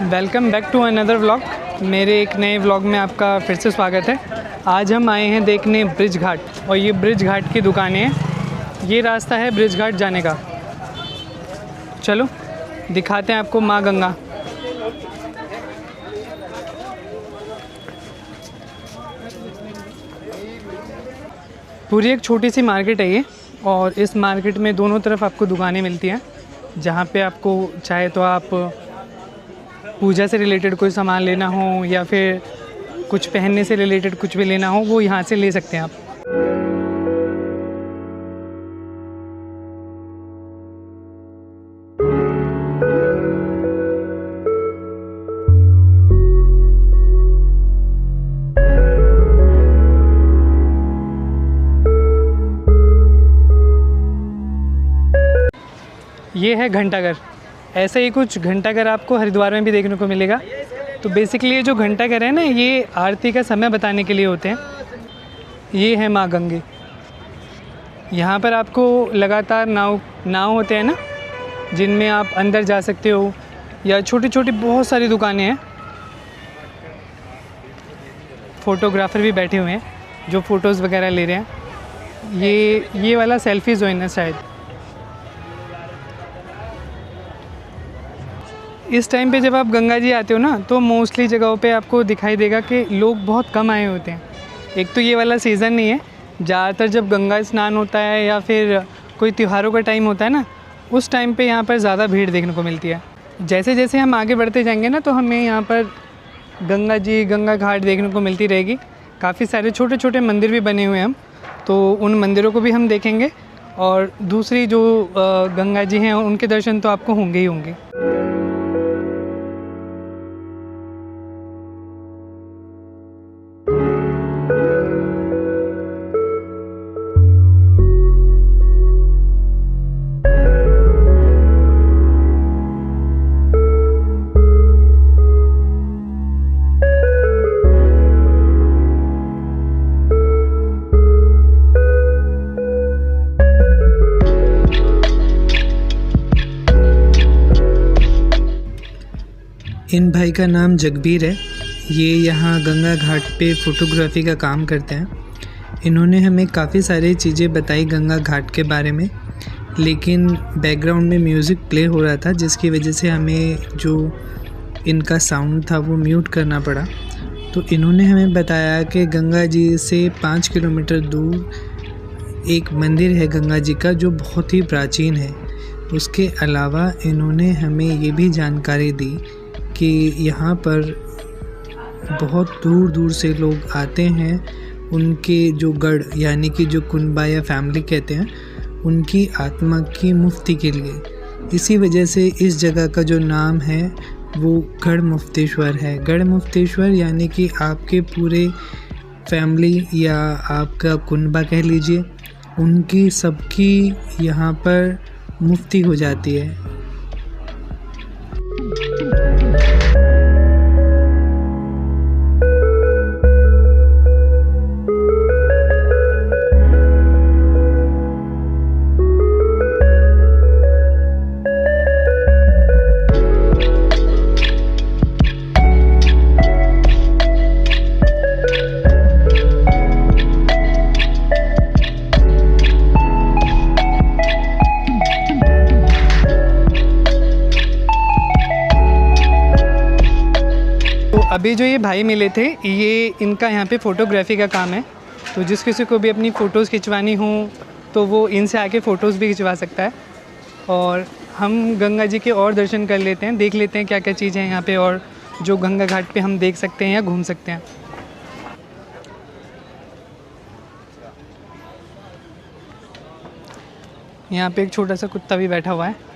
Welcome back to another vlog. मेरे एक नए व्लॉग में आपका फिर से स्वागत है। आज हम आए हैं देखने ब्रिज घाट, और ये ब्रिज घाट की दुकानें हैं। ये रास्ता है ब्रिज घाट जाने का। चलो दिखाते हैं आपको माँ गंगा। पूरी एक छोटी सी मार्केट है ये, और इस मार्केट में दोनों तरफ आपको दुकानें मिलती हैं, जहाँ पे आपको चाहे तो आप पूजा से रिलेटेड कोई सामान लेना हो या फिर कुछ पहनने से रिलेटेड कुछ भी लेना हो, वो यहाँ से ले सकते हैं आप। ये है घंटाघर। ऐसे ही कुछ घंटाघर आपको हरिद्वार में भी देखने को मिलेगा। तो बेसिकली ये जो घंटाघर है ना, ये आरती का समय बताने के लिए होते हैं। ये है माँ गंगे। यहाँ पर आपको लगातार नाव होते हैं ना, जिनमें आप अंदर जा सकते हो, या छोटी छोटी बहुत सारी दुकानें हैं। फ़ोटोग्राफ़र भी बैठे हुए हैं जो फ़ोटोज़ वगैरह ले रहे हैं। ये वाला सेल्फी जोन है शायद। इस टाइम पे जब आप गंगा जी आते हो ना, तो मोस्टली जगहों पे आपको दिखाई देगा कि लोग बहुत कम आए होते हैं। एक तो ये वाला सीज़न नहीं है। ज़्यादातर जब गंगा स्नान होता है या फिर कोई त्योहारों का टाइम होता है ना, उस टाइम पे यहाँ पर ज़्यादा भीड़ देखने को मिलती है। जैसे जैसे हम आगे बढ़ते जाएंगे ना, तो हमें यहाँ पर गंगा घाट देखने को मिलती रहेगी। काफ़ी सारे छोटे छोटे मंदिर भी बने हुए हैं, हम तो उन मंदिरों को भी हम देखेंगे। और दूसरी जो गंगा जी हैं, उनके दर्शन तो आपको होंगे ही होंगे। इन भाई का नाम जगबीर है। ये यहाँ गंगा घाट पे फ़ोटोग्राफ़ी का काम करते हैं। इन्होंने हमें काफ़ी सारी चीज़ें बताई गंगा घाट के बारे में, लेकिन बैकग्राउंड में म्यूज़िक प्ले हो रहा था, जिसकी वजह से हमें जो इनका साउंड था वो म्यूट करना पड़ा। तो इन्होंने हमें बताया कि गंगा जी से 5 किलोमीटर दूर एक मंदिर है गंगा जी का, जो बहुत ही प्राचीन है। उसके अलावा इन्होंने हमें ये भी जानकारी दी कि यहाँ पर बहुत दूर दूर से लोग आते हैं। उनके जो गढ़, यानी कि जो कुनबा या फैमिली कहते हैं, उनकी आत्मा की मुक्ति के लिए। इसी वजह से इस जगह का जो नाम है वो गढ़ मुक्तेश्वर है। गढ़ मुक्तेश्वर यानी कि आपके पूरे फैमिली या आपका कुनबा कह लीजिए, उनकी सबकी यहाँ पर मुक्ति हो जाती है। अभी जो ये भाई मिले थे, ये इनका यहाँ पे फ़ोटोग्राफ़ी का काम है। तो जिस किसी को भी अपनी फ़ोटोज़ खिंचवानी हो तो वो इनसे आके फ़ोटोज़ भी खिंचवा सकता है। और हम गंगा जी के और दर्शन कर लेते हैं, देख लेते हैं क्या क्या चीज़ें हैं यहाँ पे, और जो गंगा घाट पे हम देख सकते हैं या घूम सकते हैं। यहाँ पे एक छोटा सा कुत्ता भी बैठा हुआ है।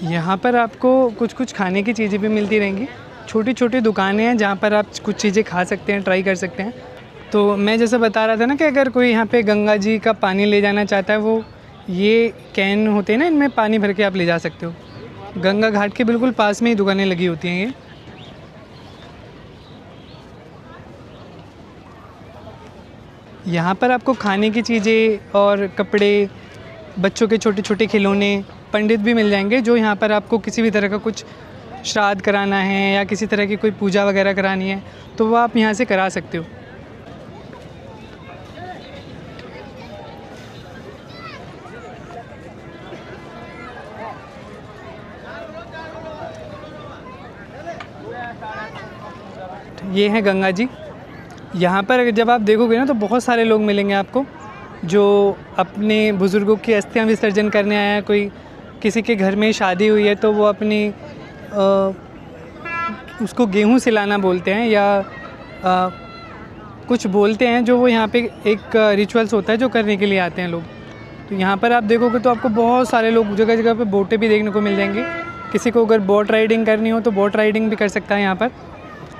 यहाँ पर आपको कुछ कुछ खाने की चीज़ें भी मिलती रहेंगी। छोटी छोटी दुकानें हैं जहाँ पर आप कुछ चीज़ें खा सकते हैं, ट्राई कर सकते हैं। तो मैं जैसे बता रहा था ना कि अगर कोई यहाँ पे गंगा जी का पानी ले जाना चाहता है, वो ये कैन होते हैं ना, इनमें पानी भर के आप ले जा सकते हो। गंगा घाट के बिल्कुल पास में ही दुकानें लगी होती हैं यहाँ पर आपको खाने की चीज़ें और कपड़े, बच्चों के छोटे छोटे खिलौने, पंडित भी मिल जाएंगे जो यहाँ पर आपको किसी भी तरह का कुछ श्राद्ध कराना है या किसी तरह की कोई पूजा वगैरह करानी है तो वो आप यहाँ से करा सकते हो। ये है गंगा जी। यहाँ पर जब आप देखोगे ना तो बहुत सारे लोग मिलेंगे आपको जो अपने बुज़ुर्गों की अस्थियां विसर्जन करने आए हैं। कोई किसी के घर में शादी हुई है तो वो अपनी उसको गेहूँ सिलाना बोलते हैं या कुछ बोलते हैं जो वो यहाँ पे एक रिचुअल्स होता है जो करने के लिए आते हैं लोग। तो यहाँ पर आप देखोगे तो आपको बहुत सारे लोग जगह जगह पे बोटें भी देखने को मिल जाएंगी। किसी को अगर बोट राइडिंग करनी हो तो बोट राइडिंग भी कर सकता है यहाँ पर।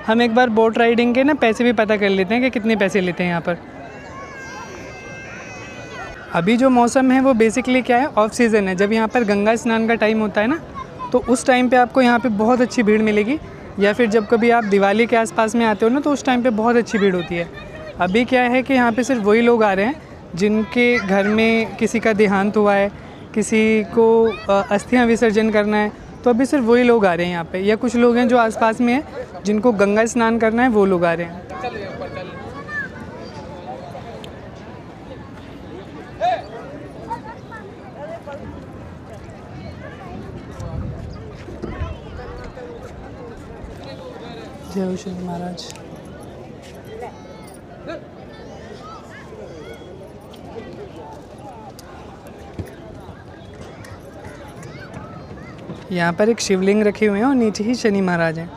हम एक बार बोट राइडिंग के ना पैसे भी पता कर लेते हैं कि कितने पैसे लेते हैं यहाँ पर। अभी जो मौसम है वो बेसिकली क्या है, ऑफ सीज़न है। जब यहाँ पर गंगा स्नान का टाइम होता है ना तो उस टाइम पे आपको यहाँ पे बहुत अच्छी भीड़ मिलेगी। या फिर जब कभी आप दिवाली के आसपास में आते हो ना तो उस टाइम पे बहुत अच्छी भीड़ होती है। अभी क्या है कि यहाँ पे सिर्फ वही लोग आ रहे हैं जिनके घर में किसी का देहांत हुआ है, किसी को अस्थियाँ विसर्जन करना है, तो अभी सिर्फ वही लोग आ रहे हैं यहाँ पे। या कुछ लोग हैं जो आसपास में हैं जिनको गंगा स्नान करना है, वो लोग आ रहे हैं। जय श्री महाराज। यहाँ पर एक शिवलिंग रखे हुए हैं और नीचे ही शनि महाराज हैं,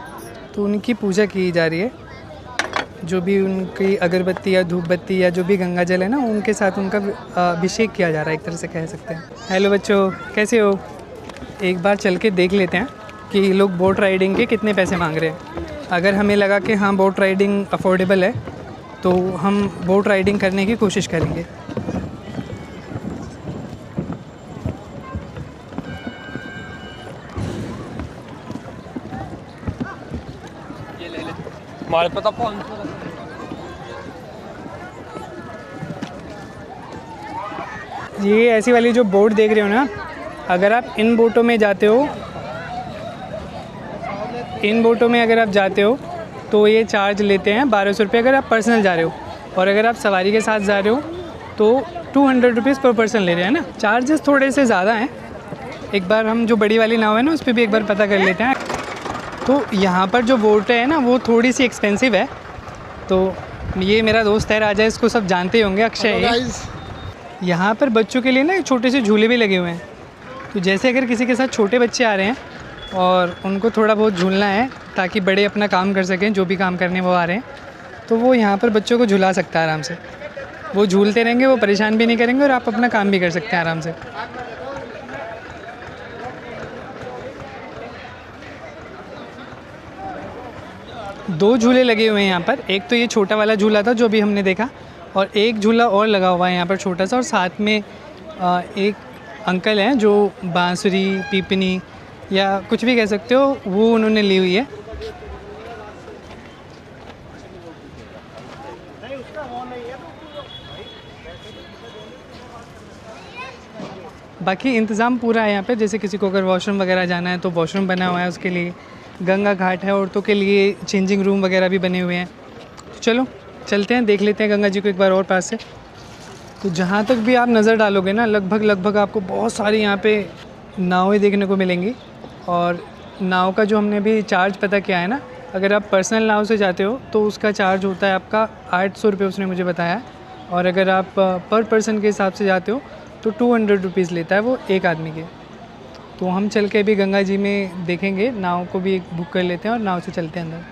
तो उनकी पूजा की जा रही है। जो भी उनकी अगरबत्ती या धूप बत्ती या जो भी गंगा जल है ना, उनके साथ उनका अभिषेक किया जा रहा है, एक तरह से कह सकते हैं। हेलो बच्चों, कैसे हो? एक बार चल के देख लेते हैं कि ये लोग बोट राइडिंग के कितने पैसे मांग रहे हैं। अगर हमें लगा कि हाँ बोट राइडिंग अफोर्डेबल है तो हम बोट राइडिंग करने की कोशिश करेंगे। ये ऐसी वाली जो बोट देख रहे हो ना, अगर आप इन बोटों में जाते हो, अगर आप जाते हो तो ये चार्ज लेते हैं 1200 रुपये अगर आप पर्सनल जा रहे हो, और अगर आप सवारी के साथ जा रहे हो तो 200 रुपीज़ पर पर्सन ले रहे हैं ना। चार्जेस थोड़े से ज़्यादा हैं। एक बार हम जो बड़ी वाली नाव है ना उस पर भी एक बार पता कर लेते हैं। तो यहाँ पर जो बोट है ना वो थोड़ी सी एक्सपेंसिव है। तो ये मेरा दोस्त है राजा, इसको सब जानते ही होंगे, अक्षय। यहाँ पर बच्चों के लिए ना छोटे से झूले भी लगे हुए हैं। तो जैसे अगर किसी के साथ छोटे बच्चे आ रहे हैं और उनको थोड़ा बहुत झूलना है ताकि बड़े अपना काम कर सकें, जो भी काम करने वो आ रहे हैं, तो वो यहाँ पर बच्चों को झुला सकता है आराम से। वो झूलते रहेंगे, वो परेशान भी नहीं करेंगे और आप अपना काम भी कर सकते हैं आराम से। दो झूले लगे हुए हैं यहाँ पर। एक तो ये छोटा वाला झूला था जो भी हमने देखा, और एक झूला और लगा हुआ है यहाँ पर छोटा सा, और साथ में एक अंकल हैं जो बांसुरी, पीपनी या कुछ भी कह सकते हो, वो उन्होंने ली हुई है। बाकी इंतज़ाम पूरा है यहाँ पे। जैसे किसी को अगर वॉशरूम वगैरह जाना है तो वॉशरूम बना हुआ है उसके लिए। गंगा घाट है, औरतों के लिए चेंजिंग रूम वगैरह भी बने हुए हैं। तो चलो चलते हैं, देख लेते हैं गंगा जी को एक बार और पास से। तो जहाँ तक भी आप नज़र डालोगे ना, लगभग आपको बहुत सारी यहाँ पे नावें देखने को मिलेंगी। और नाव का जो हमने अभी चार्ज पता किया है ना, अगर आप पर्सनल नाव से जाते हो तो उसका चार्ज होता है आपका 800 रुपये, उसने मुझे बताया। और अगर आप पर पर्सन के हिसाब से जाते हो तो 200 रुपीज़ लेता है वो एक आदमी के। तो हम चल के अभी गंगा जी में देखेंगे, नाव को भी बुक कर लेते हैं और नाव से चलते हैं अंदर।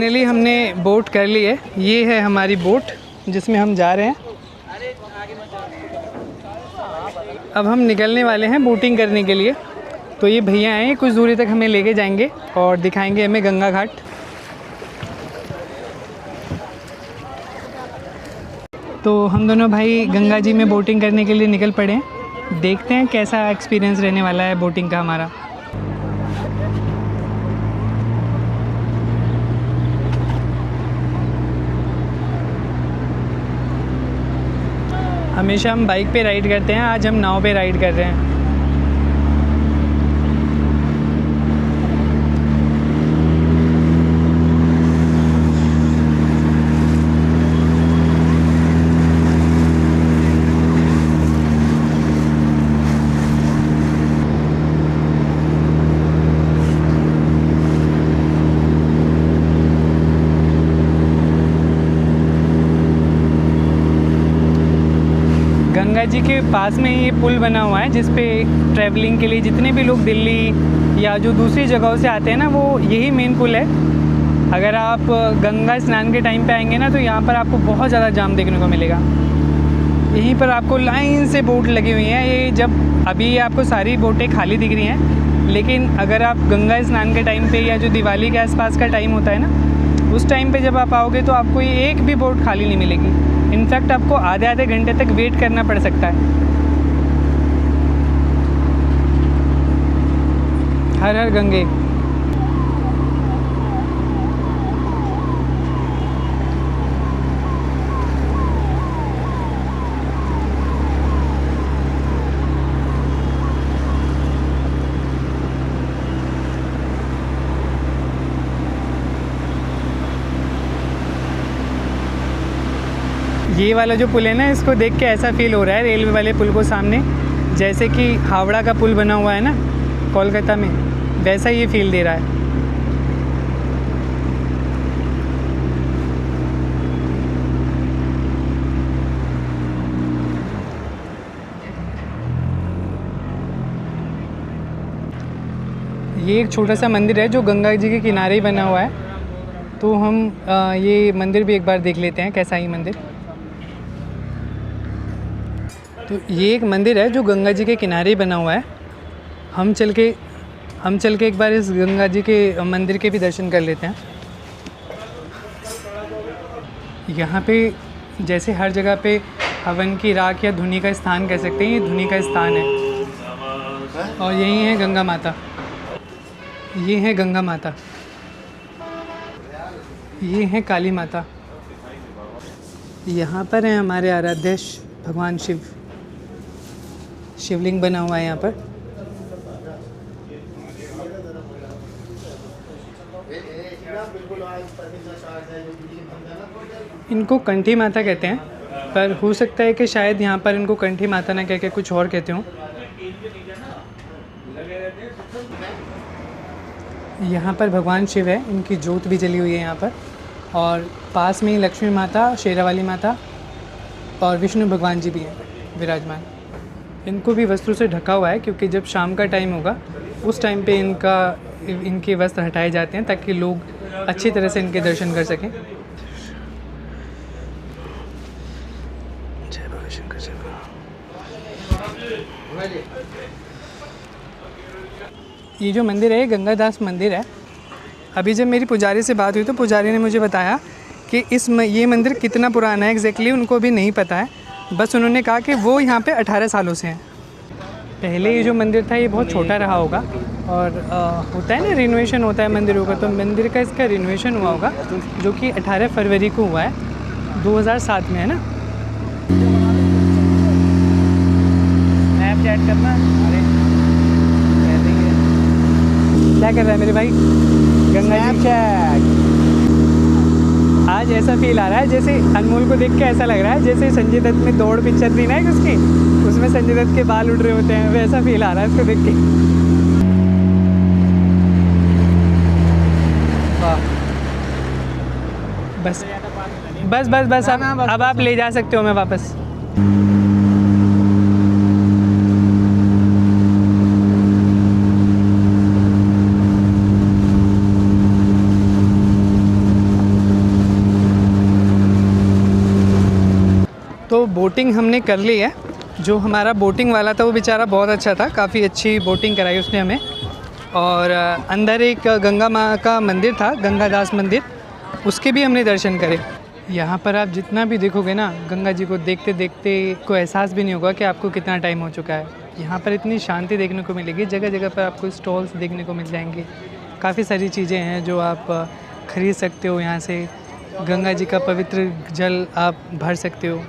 फाइनली हमने बोट कर ली है। ये है हमारी बोट जिसमें हम जा रहे हैं। अब हम निकलने वाले हैं बोटिंग करने के लिए। तो ये भैया हैं, कुछ दूरी तक हमें लेके जाएंगे और दिखाएंगे हमें गंगा घाट। तो हम दोनों भाई गंगा जी में बोटिंग करने के लिए निकल पड़े हैं। देखते हैं कैसा एक्सपीरियंस रहने वाला है बोटिंग का हमारा। हमेशा हम बाइक पे राइड करते हैं, आज हम नाव पे राइड कर रहे हैं। गंगा जी के पास में ही ये पुल बना हुआ है जिस पे ट्रैवलिंग के लिए जितने भी लोग दिल्ली या जो दूसरी जगहों से आते हैं ना, वो यही मेन पुल है। अगर आप गंगा स्नान के टाइम पे आएंगे ना तो यहाँ पर आपको बहुत ज़्यादा जाम देखने को मिलेगा। यहीं पर आपको लाइन से बोट लगी हुई हैं। ये जब अभी आपको सारी बोटें खाली दिख रही हैं, लेकिन अगर आप गंगा स्नान के टाइम पे या जो दिवाली के आसपास का टाइम होता है ना, उस टाइम पे जब आप आओगे तो आपको ये एक भी बोट खाली नहीं मिलेगी। इनफैक्ट आपको आधे आधे घंटे तक वेट करना पड़ सकता है। हर हर गंगे। ये वाला जो पुल है ना, इसको देख के ऐसा फील हो रहा है रेलवे वाले पुल को सामने, जैसे कि हावड़ा का पुल बना हुआ है ना कोलकाता में, वैसा ये फील दे रहा है। ये एक छोटा सा मंदिर है जो गंगा जी के किनारे ही बना हुआ है। तो हम ये मंदिर भी एक बार देख लेते हैं कैसा ही मंदिर। तो ये एक मंदिर है जो गंगा जी के किनारे ही बना हुआ है। हम चल के एक बार इस गंगा जी के मंदिर के भी दर्शन कर लेते हैं। यहाँ पे जैसे हर जगह पे हवन की राख या धुनी का स्थान कह सकते हैं, ये धुनी का स्थान है। और यही है गंगा माता। ये है गंगा माता, ये है काली माता। यहाँ पर है हमारे आराध्य भगवान शिव। शिवलिंग बना हुआ है यहाँ पर। इनको कंठी माता कहते हैं, पर हो सकता है कि शायद यहाँ पर इनको कंठी माता ना कह के कुछ और कहते हों। यहाँ पर भगवान शिव है, इनकी जोत भी जली हुई है यहाँ पर। और पास में ही लक्ष्मी माता, शेरावाली माता और विष्णु भगवान जी भी हैं विराजमान। इनको भी वस्त्रों से ढका हुआ है, क्योंकि जब शाम का टाइम होगा उस टाइम पे इनके वस्त्र हटाए जाते हैं ताकि लोग अच्छी तरह से इनके दर्शन कर सकें। जय भोले शंकर जय भोले। ये जो मंदिर है, गंगादास मंदिर है। अभी जब मेरी पुजारी से बात हुई तो पुजारी ने मुझे बताया कि ये मंदिर कितना पुराना है एग्जैक्टली उनको भी नहीं पता है। बस उन्होंने कहा कि वो यहाँ पे 18 सालों से हैं। पहले ये जो मंदिर था ये बहुत छोटा रहा होगा, और होता है ना रिनोवेशन होता है मंदिरों का, तो मंदिर का इसका रिनोवेशन हुआ होगा, जो कि 18 फरवरी को हुआ है 2007 में, है ना। स्नैपचैट करना, अरे क्या कर रहा है मेरे भाई? गंगा जी। आज ऐसा फील आ रहा है जैसे अनमोल को देख के ऐसा लग रहा है जैसे संजय दत्त में दौड़ पिक्चर थी ना उसकी, उसमें संजय दत्त के बाल उड़ रहे होते हैं, वैसा फील आ रहा है इसको देख के। वाह, बस बस बस बस अब आप ले जा सकते हो मैं वापस। बोटिंग हमने कर ली है। जो हमारा बोटिंग वाला था वो बेचारा बहुत अच्छा था, काफ़ी अच्छी बोटिंग कराई उसने हमें। और अंदर एक गंगा माँ का मंदिर था, गंगादास मंदिर, उसके भी हमने दर्शन करे। यहाँ पर आप जितना भी देखोगे ना, गंगा जी को देखते देखते को एहसास भी नहीं होगा कि आपको कितना टाइम हो चुका है। यहाँ पर इतनी शांति देखने को मिलेगी, जगह जगह पर आपको स्टॉल्स देखने को मिल जाएंगे। काफ़ी सारी चीज़ें हैं जो आप खरीद सकते हो। यहाँ से गंगा जी का पवित्र जल आप भर सकते हो।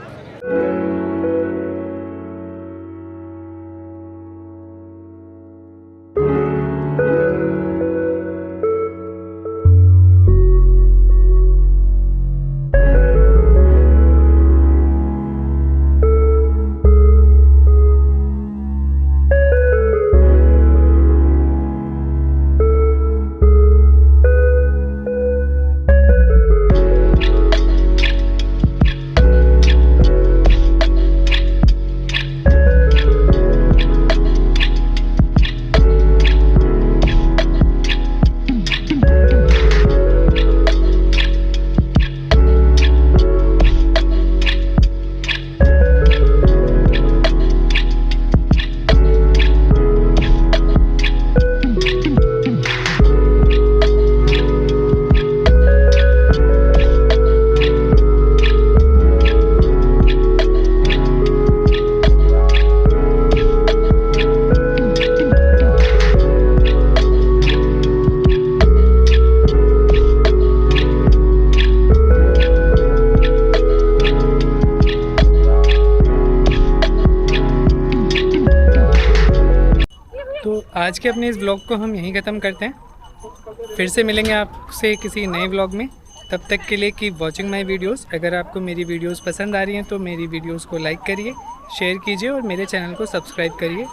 तो आज के अपने इस व्लॉग को हम यहीं ख़त्म करते हैं। फिर से मिलेंगे आपसे किसी नए व्लॉग में। तब तक के लिए कीप वॉचिंग माई वीडियोज़। अगर आपको मेरी वीडियोज़ पसंद आ रही हैं तो मेरी वीडियोज़ को लाइक करिए, शेयर कीजिए और मेरे चैनल को सब्सक्राइब करिए।